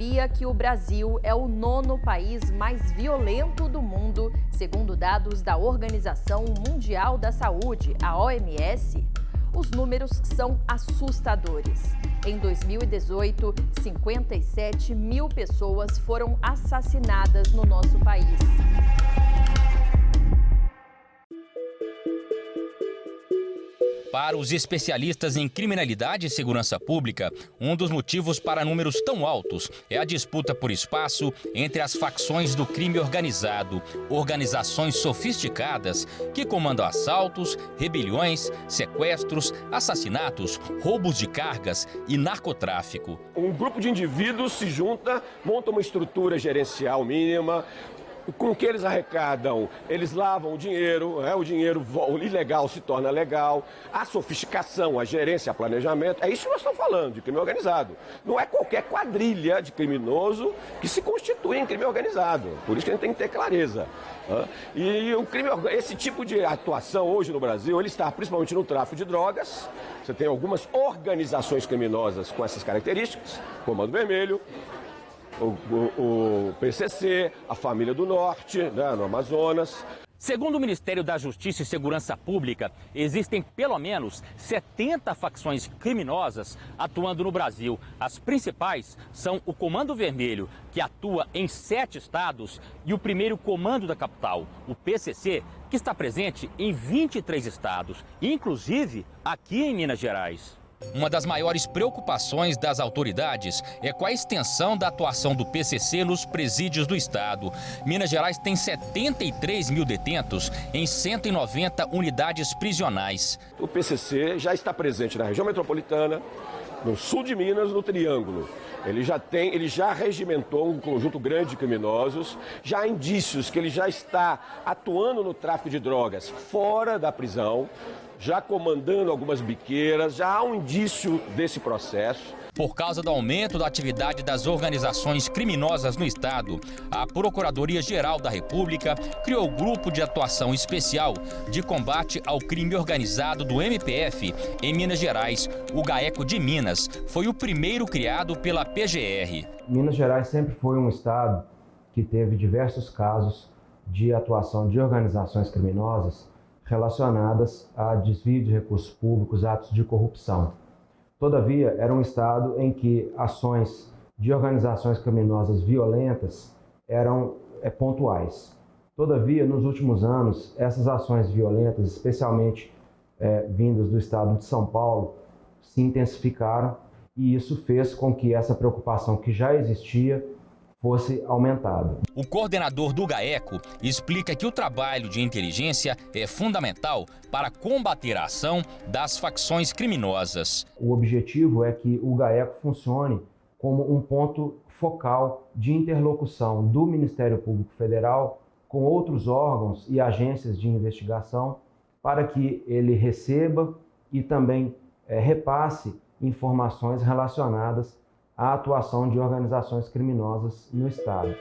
sabia que o Brasil é o 9º país mais violento do mundo, segundo dados da Organização Mundial da Saúde, a OMS? Os números são assustadores. Em 2018, 57 mil pessoas foram assassinadas no nosso país. Para os especialistas em criminalidade e segurança pública, um dos motivos para números tão altos é a disputa por espaço entre as facções do crime organizado, organizações sofisticadas que comandam assaltos, rebeliões, sequestros, assassinatos, roubos de cargas e narcotráfico. Um grupo de indivíduos se junta, monta uma estrutura gerencial mínima. Com o que eles arrecadam, eles lavam o dinheiro o ilegal se torna legal, a sofisticação, a gerência, o planejamento, é isso que nós estamos falando, de crime organizado. Não é qualquer quadrilha de criminoso que se constitui em crime organizado, por isso que a gente tem que ter clareza. E esse tipo de atuação hoje no Brasil, ele está principalmente no tráfico de drogas. Você tem algumas organizações criminosas com essas características, Comando Vermelho, o PCC, a Família do Norte, né, no Amazonas. Segundo o Ministério da Justiça e Segurança Pública, existem pelo menos 70 facções criminosas atuando no Brasil. As principais são o Comando Vermelho, que atua em 7 estados, e o primeiro Comando da Capital, o PCC, que está presente em 23 estados, inclusive aqui em Minas Gerais. Uma das maiores preocupações das autoridades é com a extensão da atuação do PCC nos presídios do estado. Minas Gerais tem 73 mil detentos em 190 unidades prisionais. O PCC já está presente na região metropolitana, no sul de Minas, no Triângulo. Ele já regimentou um conjunto grande de criminosos, já há indícios que ele já está atuando no tráfico de drogas fora da prisão, já comandando algumas biqueiras, já há um indício desse processo. Por causa do aumento da atividade das organizações criminosas no estado, a Procuradoria-Geral da República criou o Grupo de Atuação Especial de Combate ao Crime Organizado do MPF em Minas Gerais. O GAECO de Minas foi o primeiro criado pela PGR. Minas Gerais sempre foi um estado que teve diversos casos de atuação de organizações criminosas relacionadas a desvio de recursos públicos, atos de corrupção. Todavia, era um estado em que ações de organizações criminosas violentas eram pontuais. Todavia, nos últimos anos, essas ações violentas, especialmente vindas do estado de São Paulo, se intensificaram, e isso fez com que essa preocupação que já existia fosse aumentada. O coordenador do GAECO explica que o trabalho de inteligência é fundamental para combater a ação das facções criminosas. O objetivo é que o GAECO funcione como um ponto focal de interlocução do Ministério Público Federal com outros órgãos e agências de investigação, para que ele receba e também repasse informações relacionadas à atuação de organizações criminosas no estado.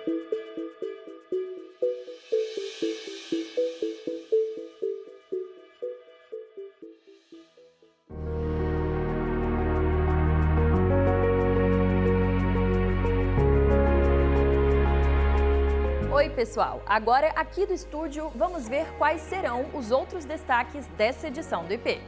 Oi, pessoal! Agora, aqui do estúdio, vamos ver quais serão os outros destaques dessa edição do IP.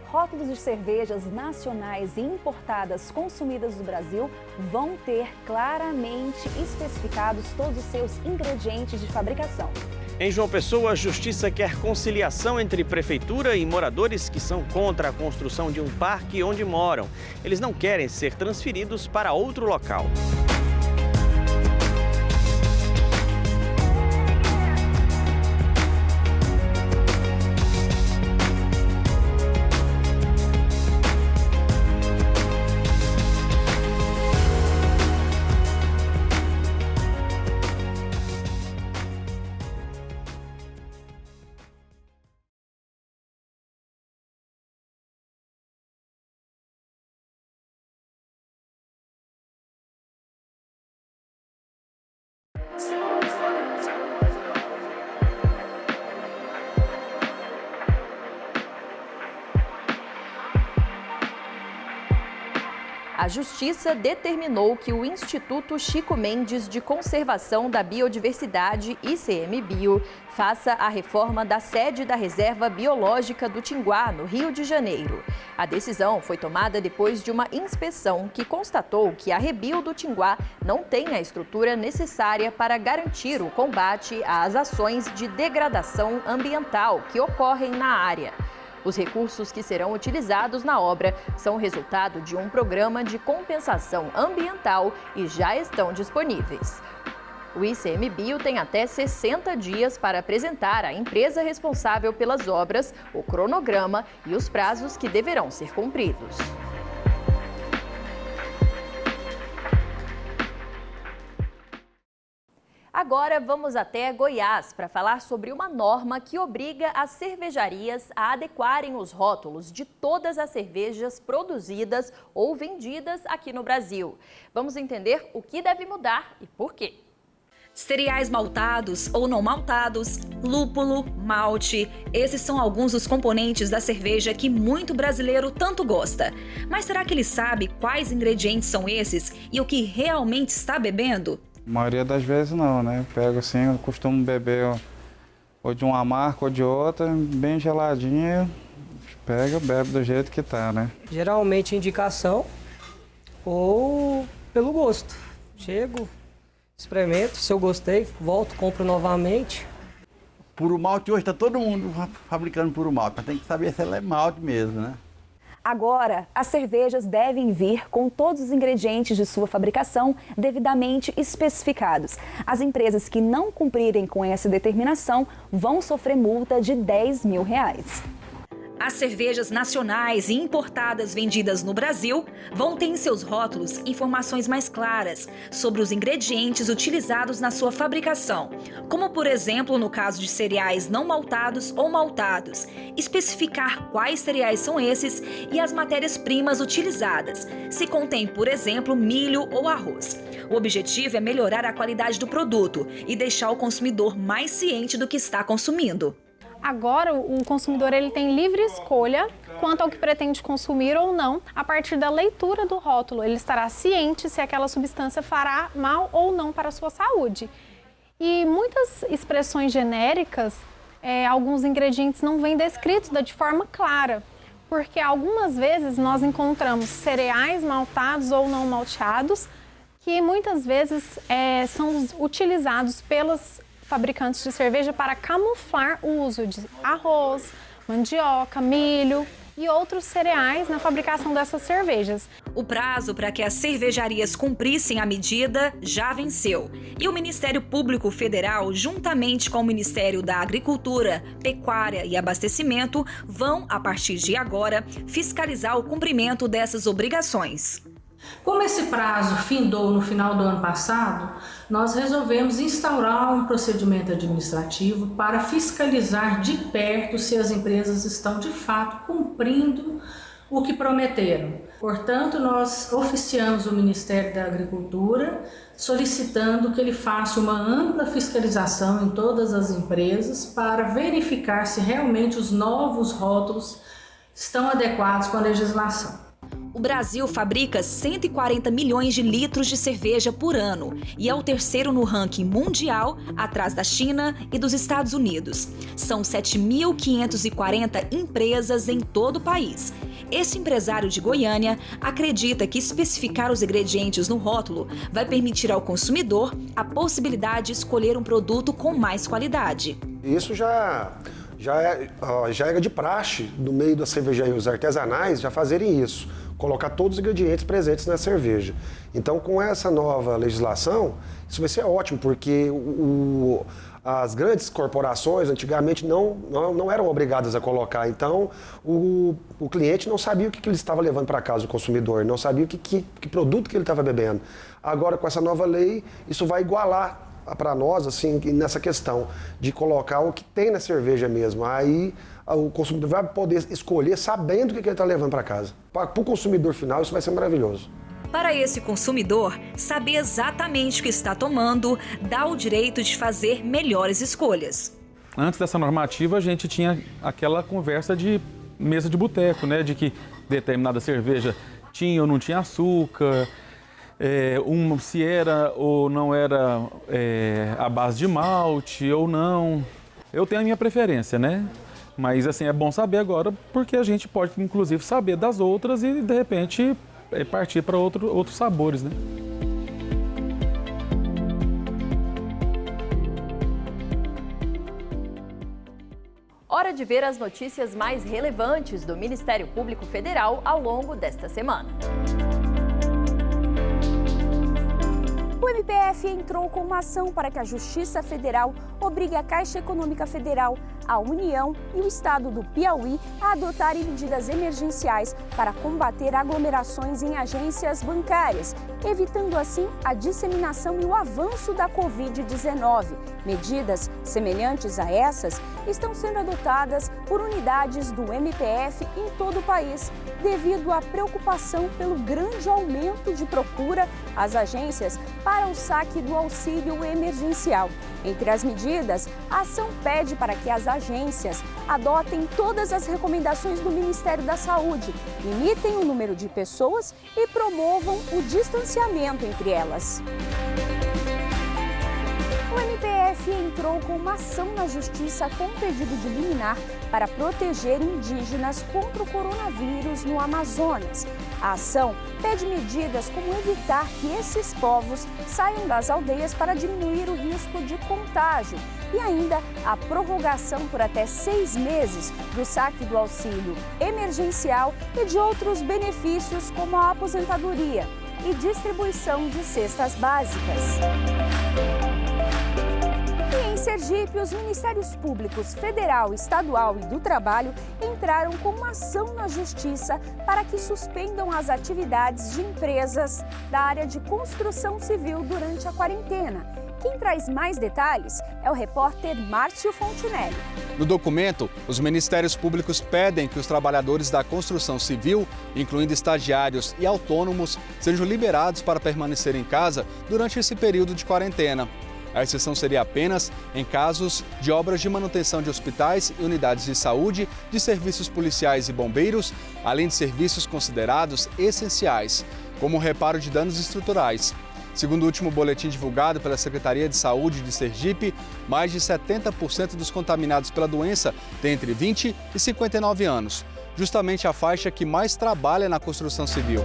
Rótulos de cervejas nacionais e importadas consumidas no Brasil vão ter claramente especificados todos os seus ingredientes de fabricação. Em João Pessoa, a Justiça quer conciliação entre prefeitura e moradores que são contra a construção de um parque onde moram. Eles não querem ser transferidos para outro local. A Justiça determinou que o Instituto Chico Mendes de Conservação da Biodiversidade, ICMBio, faça a reforma da sede da Reserva Biológica do Tinguá, no Rio de Janeiro. A decisão foi tomada depois de uma inspeção que constatou que a Rebio do Tinguá não tem a estrutura necessária para garantir o combate às ações de degradação ambiental que ocorrem na área. Os recursos que serão utilizados na obra são resultado de um programa de compensação ambiental e já estão disponíveis. O ICMBio tem até 60 dias para apresentar à empresa responsável pelas obras o cronograma e os prazos que deverão ser cumpridos. Agora vamos até Goiás para falar sobre uma norma que obriga as cervejarias a adequarem os rótulos de todas as cervejas produzidas ou vendidas aqui no Brasil. Vamos entender o que deve mudar e por quê. Cereais maltados ou não maltados, lúpulo, malte, esses são alguns dos componentes da cerveja que muito brasileiro tanto gosta. Mas será que ele sabe quais ingredientes são esses e o que realmente está bebendo? A maioria das vezes não, né? Pego assim, eu costumo beber ou de uma marca ou de outra, bem geladinha, pega, bebe do jeito que tá, né? Geralmente indicação ou pelo gosto. Chego, experimento, se eu gostei, volto, compro novamente. Puro malte hoje está todo mundo fabricando puro malte, mas tem que saber se ela é malte mesmo, né? Agora, as cervejas devem vir com todos os ingredientes de sua fabricação devidamente especificados. As empresas que não cumprirem com essa determinação vão sofrer multa de R$10 mil. As cervejas nacionais e importadas vendidas no Brasil vão ter em seus rótulos informações mais claras sobre os ingredientes utilizados na sua fabricação, como, por exemplo, no caso de cereais não maltados ou maltados, especificar quais cereais são esses e as matérias-primas utilizadas, se contém, por exemplo, milho ou arroz. O objetivo é melhorar a qualidade do produto e deixar o consumidor mais ciente do que está consumindo. Agora, o consumidor ele tem livre escolha quanto ao que pretende consumir ou não. A partir da leitura do rótulo, ele estará ciente se aquela substância fará mal ou não para a sua saúde. E muitas expressões genéricas, alguns ingredientes não vêm descritos de forma clara, porque algumas vezes nós encontramos cereais maltados ou não malteados, que muitas vezes são utilizados pelos fabricantes de cerveja para camuflar o uso de arroz, mandioca, milho e outros cereais na fabricação dessas cervejas. O prazo para que as cervejarias cumprissem a medida já venceu. E o Ministério Público Federal, juntamente com o Ministério da Agricultura, Pecuária e Abastecimento, vão, a partir de agora, fiscalizar o cumprimento dessas obrigações. Como esse prazo findou no final do ano passado, nós resolvemos instaurar um procedimento administrativo para fiscalizar de perto se as empresas estão de fato cumprindo o que prometeram. Portanto, nós oficiamos o Ministério da Agricultura solicitando que ele faça uma ampla fiscalização em todas as empresas para verificar se realmente os novos rótulos estão adequados com a legislação. O Brasil fabrica 140 milhões de litros de cerveja por ano e é o terceiro no ranking mundial, atrás da China e dos Estados Unidos. São 7.540 empresas em todo o país. Esse empresário de Goiânia acredita que especificar os ingredientes no rótulo vai permitir ao consumidor a possibilidade de escolher um produto com mais qualidade. Isso já era de praxe no meio das cervejarias artesanais já fazerem isso, colocar todos os ingredientes presentes na cerveja. Então, com essa nova legislação, isso vai ser ótimo, porque as grandes corporações antigamente não eram obrigadas a colocar. Então, o cliente não sabia o que ele estava levando para casa, o consumidor, não sabia que produto que ele estava bebendo. Agora, com essa nova lei, isso vai igualar para nós, assim, nessa questão de colocar o que tem na cerveja mesmo. Aí o consumidor vai poder escolher sabendo o que ele está levando para casa. Para o consumidor final, isso vai ser maravilhoso. Para esse consumidor, saber exatamente o que está tomando dá o direito de fazer melhores escolhas. Antes dessa normativa, a gente tinha aquela conversa de mesa de boteco, né? De que determinada cerveja tinha ou não tinha açúcar, se era ou não era à base de malte ou não. Eu tenho a minha preferência, né? Mas assim, é bom saber agora porque a gente pode inclusive saber das outras e de repente partir para outros sabores, né? Hora de ver as notícias mais relevantes do Ministério Público Federal ao longo desta semana. O MPF entrou com uma ação para que a Justiça Federal obrigue a Caixa Econômica Federal, a União e o Estado do Piauí a adotarem medidas emergenciais para combater aglomerações em agências bancárias, evitando assim a disseminação e o avanço da Covid-19. Medidas semelhantes a essas estão sendo adotadas por unidades do MPF em todo o país, devido à preocupação pelo grande aumento de procura às agências para o saque do auxílio emergencial. Entre as medidas, a ação pede para que as agências adotem todas as recomendações do Ministério da Saúde, limitem o número de pessoas e promovam o distanciamento entre elas. O MPF entrou com uma ação na Justiça com pedido de liminar para proteger indígenas contra o coronavírus no Amazonas. A ação pede medidas como evitar que esses povos saiam das aldeias para diminuir o risco de contágio e ainda a prorrogação por até 6 meses do saque do auxílio emergencial e de outros benefícios como a aposentadoria e distribuição de cestas básicas. E em Sergipe, os Ministérios Públicos Federal, Estadual e do Trabalho entraram com uma ação na Justiça para que suspendam as atividades de empresas da área de construção civil durante a quarentena. Quem traz mais detalhes é o repórter Márcio Fontinelli. No documento, os Ministérios Públicos pedem que os trabalhadores da construção civil, incluindo estagiários e autônomos, sejam liberados para permanecer em casa durante esse período de quarentena. A exceção seria apenas em casos de obras de manutenção de hospitais e unidades de saúde, de serviços policiais e bombeiros, além de serviços considerados essenciais, como o reparo de danos estruturais. Segundo o último boletim divulgado pela Secretaria de Saúde de Sergipe, mais de 70% dos contaminados pela doença têm entre 20 e 59 anos, justamente a faixa que mais trabalha na construção civil.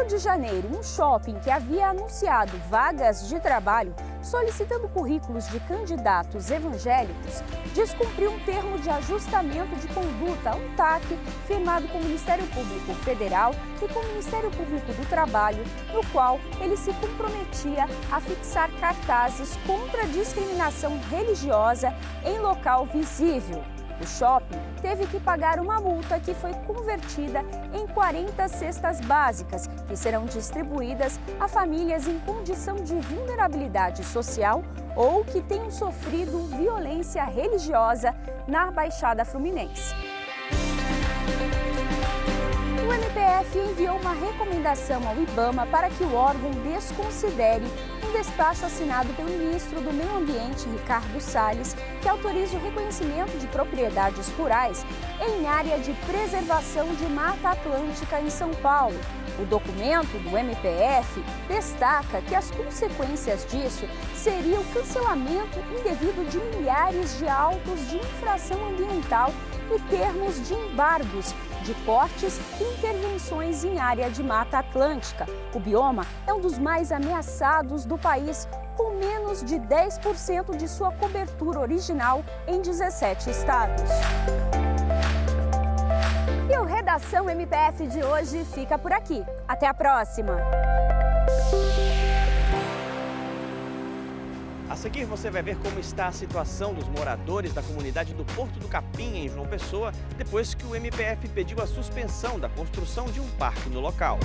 Rio de Janeiro, um shopping que havia anunciado vagas de trabalho solicitando currículos de candidatos evangélicos, descumpriu um termo de ajustamento de conduta, um TAC, firmado com o Ministério Público Federal e com o Ministério Público do Trabalho, no qual ele se comprometia a fixar cartazes contra a discriminação religiosa em local visível. O shopping teve que pagar uma multa que foi convertida em 40 cestas básicas, que serão distribuídas a famílias em condição de vulnerabilidade social ou que tenham sofrido violência religiosa na Baixada Fluminense. O MPF enviou uma recomendação ao IBAMA para que o órgão desconsidere um despacho assinado pelo ministro do Meio Ambiente, Ricardo Salles, que autoriza o reconhecimento de propriedades rurais em área de preservação de Mata Atlântica em São Paulo. O documento do MPF destaca que as consequências disso seria o cancelamento indevido de milhares de autos de infração ambiental e termos de embargos de cortes e intervenções em área de Mata Atlântica. O bioma é um dos mais ameaçados do país, com menos de 10% de sua cobertura original em 17 estados. E o Redação MPF de hoje fica por aqui. Até a próxima! A seguir você vai ver como está a situação dos moradores da comunidade do Porto do Capim, em João Pessoa, depois que o MPF pediu a suspensão da construção de um parque no local.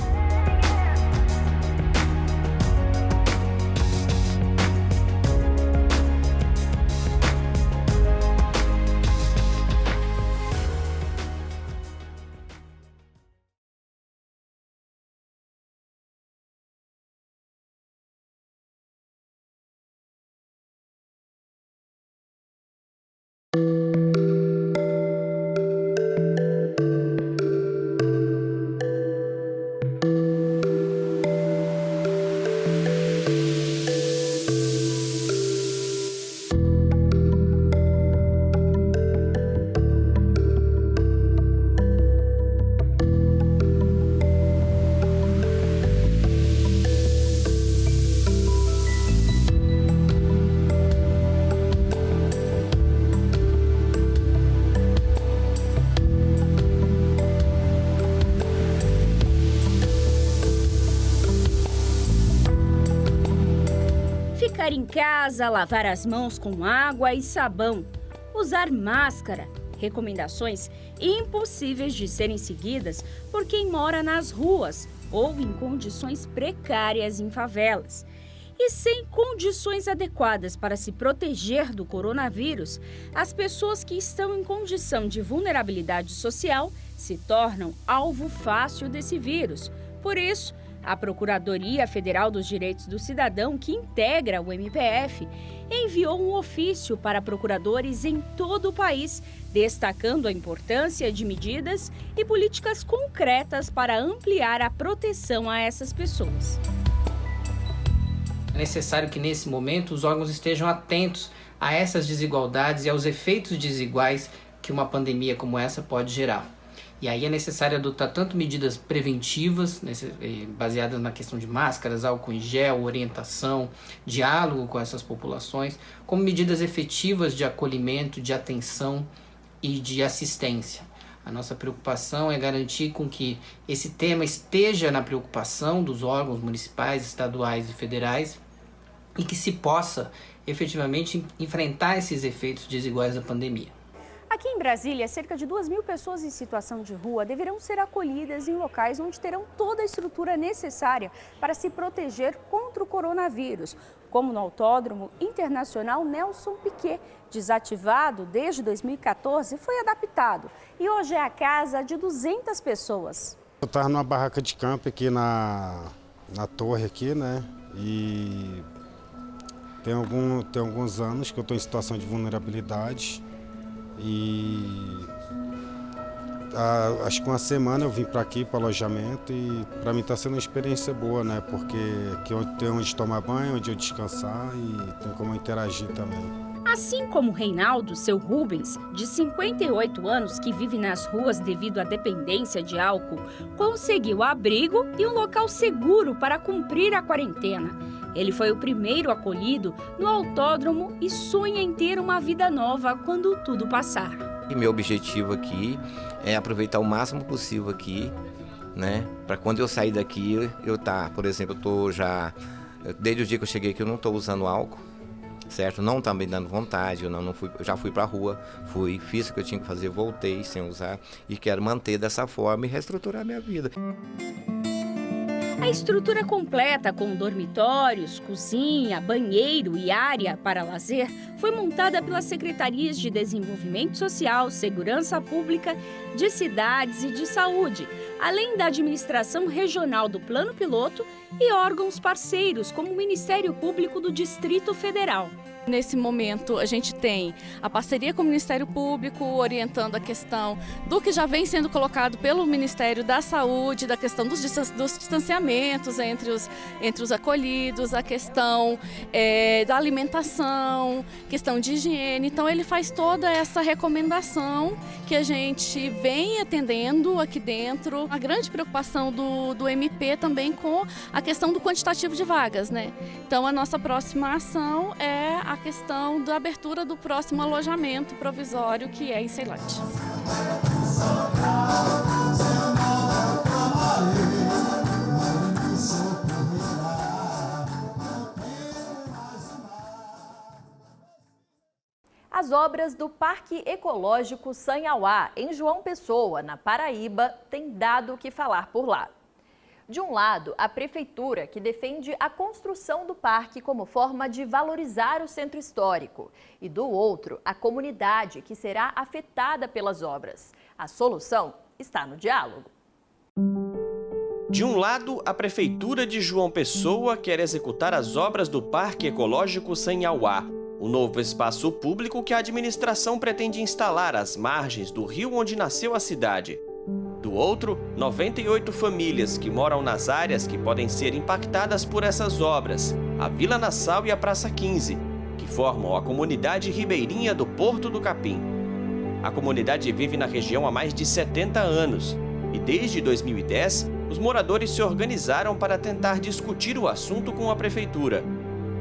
Ficar em casa, lavar as mãos com água e sabão, usar máscara. Recomendações impossíveis de serem seguidas por quem mora nas ruas ou em condições precárias em favelas. E sem condições adequadas para se proteger do coronavírus, as pessoas que estão em condição de vulnerabilidade social se tornam alvo fácil desse vírus. Por isso, a Procuradoria Federal dos Direitos do Cidadão, que integra o MPF, enviou um ofício para procuradores em todo o país, destacando a importância de medidas e políticas concretas para ampliar a proteção a essas pessoas. É necessário que, nesse momento, os órgãos estejam atentos a essas desigualdades e aos efeitos desiguais que uma pandemia como essa pode gerar. E aí é necessário adotar tanto medidas preventivas, baseadas na questão de máscaras, álcool em gel, orientação, diálogo com essas populações, como medidas efetivas de acolhimento, de atenção e de assistência. A nossa preocupação é garantir com que esse tema esteja na preocupação dos órgãos municipais, estaduais e federais e que se possa efetivamente enfrentar esses efeitos desiguais da pandemia. Aqui em Brasília, cerca de 2.000 pessoas em situação de rua deverão ser acolhidas em locais onde terão toda a estrutura necessária para se proteger contra o coronavírus, como no Autódromo Internacional Nelson Piquet, desativado desde 2014, foi adaptado e hoje é a casa de 200 pessoas. Eu estava numa barraca de campo aqui na torre aqui, né? E tem alguns anos que eu estou em situação de vulnerabilidade. E acho que uma semana eu vim para aqui, para o alojamento, e para mim está sendo uma experiência boa, né? Porque aqui tem onde tomar banho, onde eu descansar e tem como eu interagir também. Assim como Reinaldo, seu Rubens, de 58 anos, que vive nas ruas devido à dependência de álcool, conseguiu abrigo e um local seguro para cumprir a quarentena. Ele foi o primeiro acolhido no autódromo e sonha em ter uma vida nova quando tudo passar. E meu objetivo aqui é aproveitar o máximo possível aqui, né? Para quando eu sair daqui, por exemplo, eu tô já, desde o dia que eu cheguei aqui, eu não estou usando álcool, certo? Não tá me dando vontade, eu já fui para a rua, fiz o que eu tinha que fazer, voltei sem usar e quero manter dessa forma e reestruturar minha vida. A estrutura completa com dormitórios, cozinha, banheiro e área para lazer foi montada pelas Secretarias de Desenvolvimento Social, Segurança Pública, de Cidades e de Saúde, além da Administração Regional do Plano Piloto e órgãos parceiros, como o Ministério Público do Distrito Federal. Nesse momento, a gente tem a parceria com o Ministério Público, orientando a questão do que já vem sendo colocado pelo Ministério da Saúde, da questão dos distanciamentos entre os acolhidos, a questão da alimentação, questão de higiene. Então, ele faz toda essa recomendação que a gente vem atendendo aqui dentro. A grande preocupação do MP também com a questão do quantitativo de vagas, né? Então, a nossa próxima ação é a questão da abertura do próximo alojamento provisório, que é em Ceilândia. As obras do Parque Ecológico Sanhauá, em João Pessoa, na Paraíba, têm dado o que falar por lá. De um lado, a prefeitura, que defende a construção do parque como forma de valorizar o centro histórico. E do outro, a comunidade, que será afetada pelas obras. A solução está no diálogo. De um lado, a prefeitura de João Pessoa quer executar as obras do Parque Ecológico Sanhauá, o novo espaço público que a administração pretende instalar às margens do rio onde nasceu a cidade. Do outro, 98 famílias que moram nas áreas que podem ser impactadas por essas obras, a Vila Nassau e a Praça 15, que formam a comunidade ribeirinha do Porto do Capim. A comunidade vive na região há mais de 70 anos e desde 2010, os moradores se organizaram para tentar discutir o assunto com a prefeitura.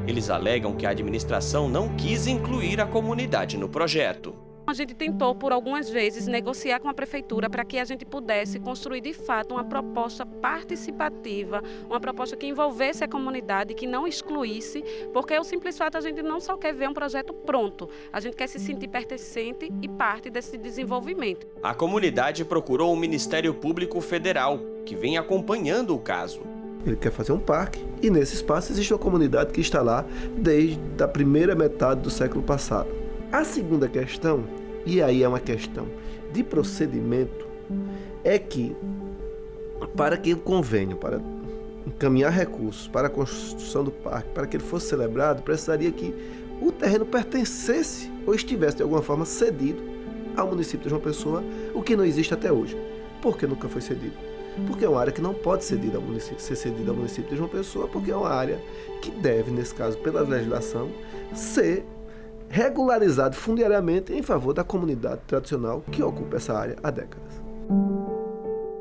Eles alegam que a administração não quis incluir a comunidade no projeto. A gente tentou por algumas vezes negociar com a prefeitura para que a gente pudesse construir de fato uma proposta participativa, uma proposta que envolvesse a comunidade, que não excluísse, porque o simples fato a gente não só quer ver um projeto pronto, a gente quer se sentir pertencente e parte desse desenvolvimento. A comunidade procurou o Ministério Público Federal, que vem acompanhando o caso. Ele quer fazer um parque e nesse espaço existe uma comunidade que está lá desde a primeira metade do século passado. A segunda questão, e aí é uma questão de procedimento, é que para que o convênio, para encaminhar recursos para a construção do parque, para que ele fosse celebrado, precisaria que o terreno pertencesse ou estivesse de alguma forma cedido ao município de João Pessoa, o que não existe até hoje. Por que nunca foi cedido? Porque é uma área que não pode ser cedida ao município de João Pessoa, porque é uma área que deve, nesse caso, pela legislação, ser regularizado fundiariamente em favor da comunidade tradicional que ocupa essa área há décadas.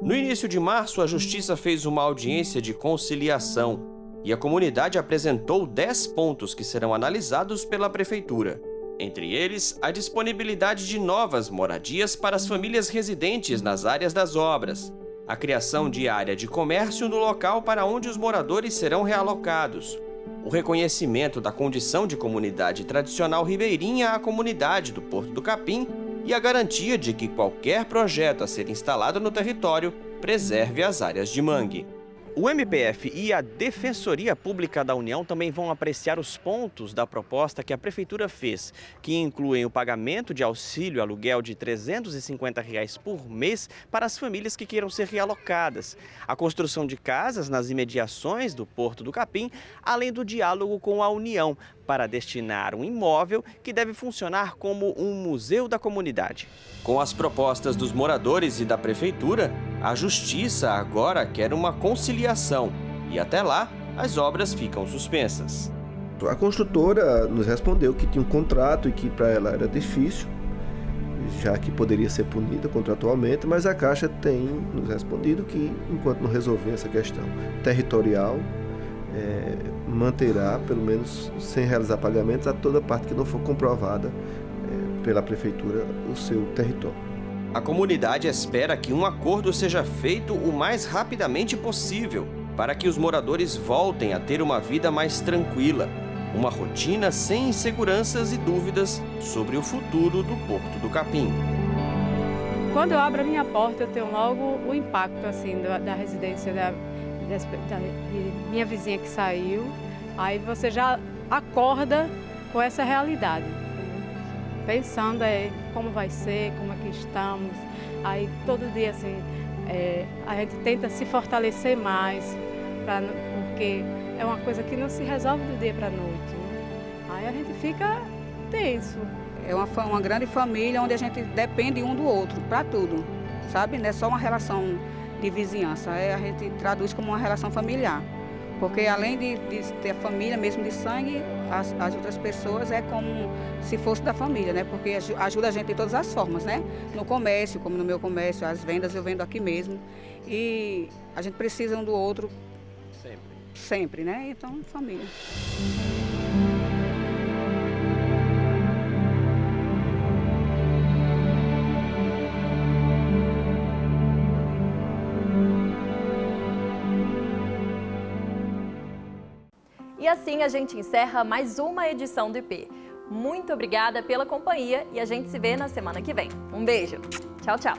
No início de março, a Justiça fez uma audiência de conciliação e a comunidade apresentou 10 pontos que serão analisados pela Prefeitura. Entre eles, a disponibilidade de novas moradias para as famílias residentes nas áreas das obras, a criação de área de comércio no local para onde os moradores serão realocados, o reconhecimento da condição de comunidade tradicional ribeirinha à comunidade do Porto do Capim e a garantia de que qualquer projeto a ser instalado no território preserve as áreas de mangue. O MPF e a Defensoria Pública da União também vão apreciar os pontos da proposta que a Prefeitura fez, que incluem o pagamento de auxílio aluguel de R$ 350 por mês para as famílias que queiram ser realocadas, a construção de casas nas imediações do Porto do Capim, além do diálogo com a União, para destinar um imóvel que deve funcionar como um museu da comunidade. Com as propostas dos moradores e da Prefeitura, a Justiça agora quer uma conciliação e até lá as obras ficam suspensas. A construtora nos respondeu que tinha um contrato e que para ela era difícil, já que poderia ser punida contratualmente, mas a Caixa tem nos respondido que enquanto não resolver essa questão territorial, manterá, pelo menos sem realizar pagamentos, a toda parte que não for comprovada pela Prefeitura o seu território. A comunidade espera que um acordo seja feito o mais rapidamente possível para que os moradores voltem a ter uma vida mais tranquila, uma rotina sem inseguranças e dúvidas sobre o futuro do Porto do Capim. Quando eu abro a minha porta, eu tenho logo o impacto assim, da residência de minha vizinha que saiu, aí você já acorda com essa realidade, pensando como vai ser, como é que estamos, aí todo dia assim, a gente tenta se fortalecer mais, porque é uma coisa que não se resolve do dia para a noite, né? Aí a gente fica tenso. É uma grande família onde a gente depende um do outro para tudo, sabe? Não é só uma relação de vizinhança, a gente traduz como uma relação familiar, porque além de ter a família mesmo de sangue, as outras pessoas é como se fosse da família, né? Porque ajuda a gente de todas as formas, né? No comércio, como no meu comércio, as vendas eu vendo aqui mesmo, e a gente precisa um do outro sempre, né? Então, família. E assim a gente encerra mais uma edição do IP. Muito obrigada pela companhia e a gente se vê na semana que vem. Um beijo. Tchau, tchau.